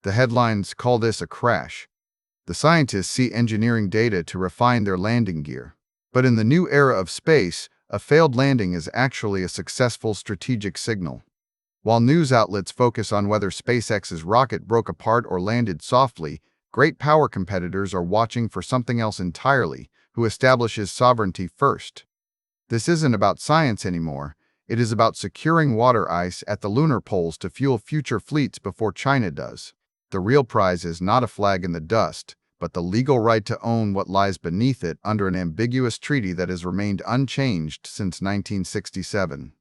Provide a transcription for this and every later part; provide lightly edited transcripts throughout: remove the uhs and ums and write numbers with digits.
The headlines call this a crash. The scientists see engineering data to refine their landing gear. But in the new era of space, a failed landing is actually a successful strategic signal. While news outlets focus on whether SpaceX's rocket broke apart or landed softly, great power competitors are watching for something else entirely: who establishes sovereignty first. This isn't about science anymore. It is about securing water ice at the lunar poles to fuel future fleets before China does. The real prize is not a flag in the dust, but the legal right to own what lies beneath it under an ambiguous treaty that has remained unchanged since 1967.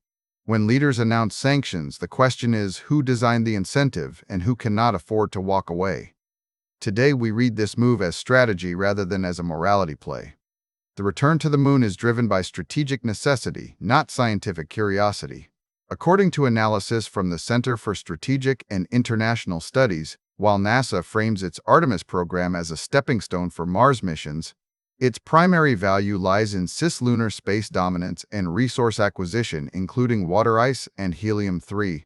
When leaders announce sanctions, the question is who designed the incentive and who cannot afford to walk away. Today we read this move as strategy rather than as a morality play. The return to the moon is driven by strategic necessity, not scientific curiosity. According to analysis from the Center for Strategic and International Studies, while NASA frames its Artemis program as a stepping stone for Mars missions, its primary value lies in cislunar space dominance and resource acquisition, including water ice and helium-3.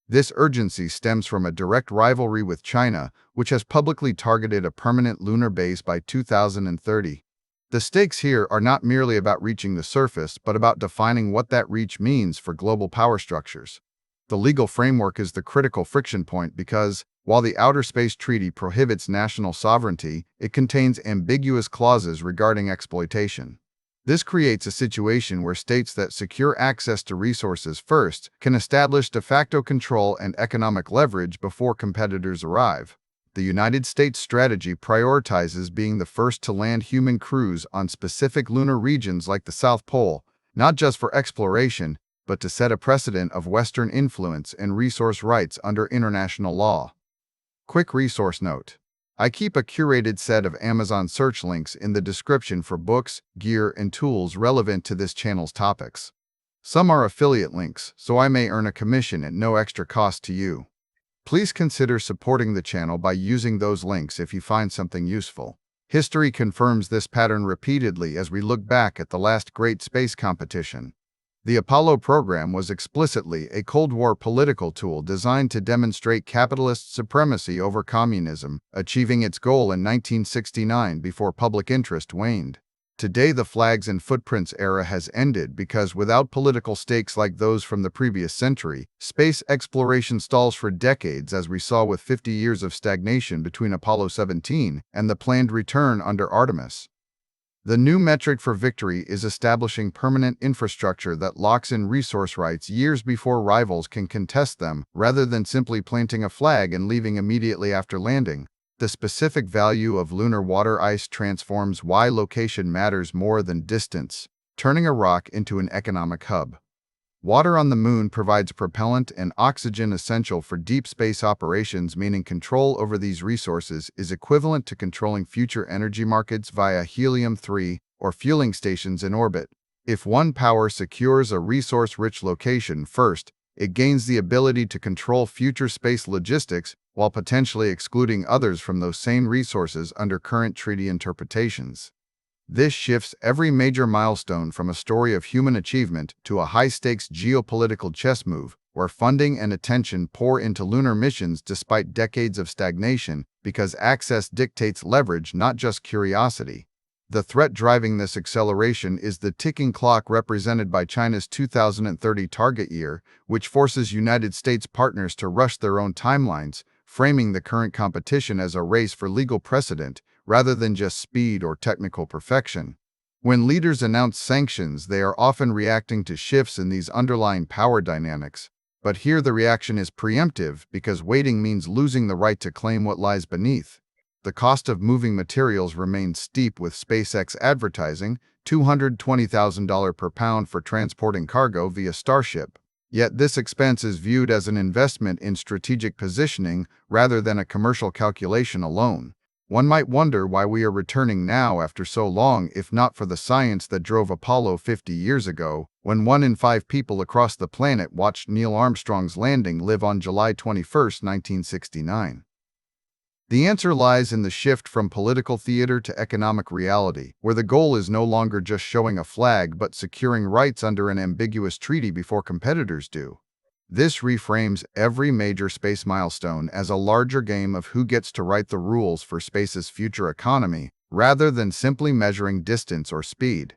This urgency stems from a direct rivalry with China, which has publicly targeted a permanent lunar base by 2030. The stakes here are not merely about reaching the surface, but about defining what that reach means for global power structures. The legal framework is the critical friction point because, while the Outer Space Treaty prohibits national sovereignty, it contains ambiguous clauses regarding exploitation. This creates a situation where states that secure access to resources first can establish de facto control and economic leverage before competitors arrive. The United States strategy prioritizes being the first to land human crews on specific lunar regions like the South Pole, not just for exploration, but to set a precedent of Western influence and resource rights under international law. Quick resource note. I keep a curated set of Amazon search links in the description for books, gear, and tools relevant to this channel's topics. Some are affiliate links, so I may earn a commission at no extra cost to you. Please consider supporting the channel by using those links if you find something useful. History confirms this pattern repeatedly as we look back at the last great space competition. The Apollo program was explicitly a Cold War political tool designed to demonstrate capitalist supremacy over communism, achieving its goal in 1969 before public interest waned. Today, the flags and footprints era has ended because without political stakes like those from the previous century, space exploration stalls for decades, as we saw with 50 years of stagnation between Apollo 17 and the planned return under Artemis. The new metric for victory is establishing permanent infrastructure that locks in resource rights years before rivals can contest them, rather than simply planting a flag and leaving immediately after landing. The specific value of lunar water ice transforms why location matters more than distance, turning a rock into an economic hub. Water on the moon provides propellant and oxygen essential for deep space operations, meaning control over these resources is equivalent to controlling future energy markets via helium-3 or fueling stations in orbit. If one power secures a resource-rich location first, it gains the ability to control future space logistics while potentially excluding others from those same resources under current treaty interpretations. This shifts every major milestone from a story of human achievement to a high-stakes geopolitical chess move, where funding and attention pour into lunar missions despite decades of stagnation because access dictates leverage, not just curiosity. The threat driving this acceleration is the ticking clock represented by China's 2030 target year, which forces United States partners to rush their own timelines, framing the current competition as a race for legal precedent rather than just speed or technical perfection. When leaders announce sanctions, they are often reacting to shifts in these underlying power dynamics. But here the reaction is preemptive because waiting means losing the right to claim what lies beneath. The cost of moving materials remains steep, with SpaceX advertising $220,000 per pound for transporting cargo via Starship. Yet this expense is viewed as an investment in strategic positioning rather than a commercial calculation alone. One might wonder why we are returning now after so long, if not for the science that drove Apollo 50 years ago, when 1 in 5 people across the planet watched Neil Armstrong's landing live on July 21, 1969. The answer lies in the shift from political theater to economic reality, where the goal is no longer just showing a flag but securing rights under an ambiguous treaty before competitors do. This reframes every major space milestone as a larger game of who gets to write the rules for space's future economy, rather than simply measuring distance or speed.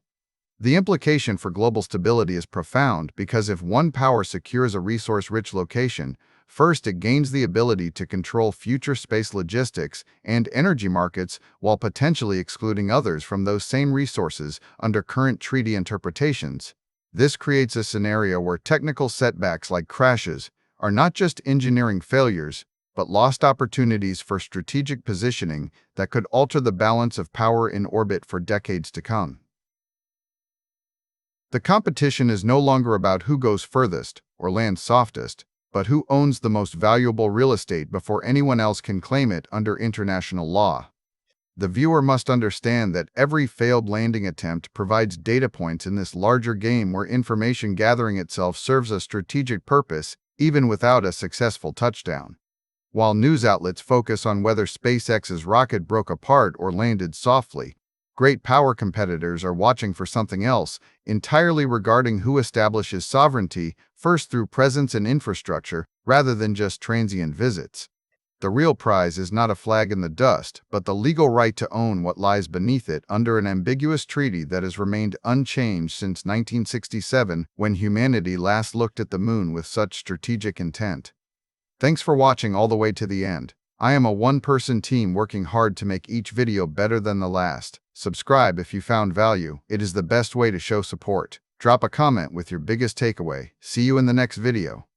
The implication for global stability is profound because if one power secures a resource-rich location, first it gains the ability to control future space logistics and energy markets while potentially excluding others from those same resources under current treaty interpretations. This creates a scenario where technical setbacks like crashes are not just engineering failures, but lost opportunities for strategic positioning that could alter the balance of power in orbit for decades to come. The competition is no longer about who goes furthest or lands softest, but who owns the most valuable real estate before anyone else can claim it under international law. The viewer must understand that every failed landing attempt provides data points in this larger game where information gathering itself serves a strategic purpose even without a successful touchdown. While news outlets focus on whether SpaceX's rocket broke apart or landed softly, great power competitors are watching for something else, entirely regarding who establishes sovereignty first through presence and infrastructure rather than just transient visits. The real prize is not a flag in the dust, but the legal right to own what lies beneath it under an ambiguous treaty that has remained unchanged since 1967, when humanity last looked at the moon with such strategic intent. Thanks for watching all the way to the end. I am a one-person team working hard to make each video better than the last. Subscribe if you found value. It is the best way to show support. Drop a comment with your biggest takeaway. See you in the next video.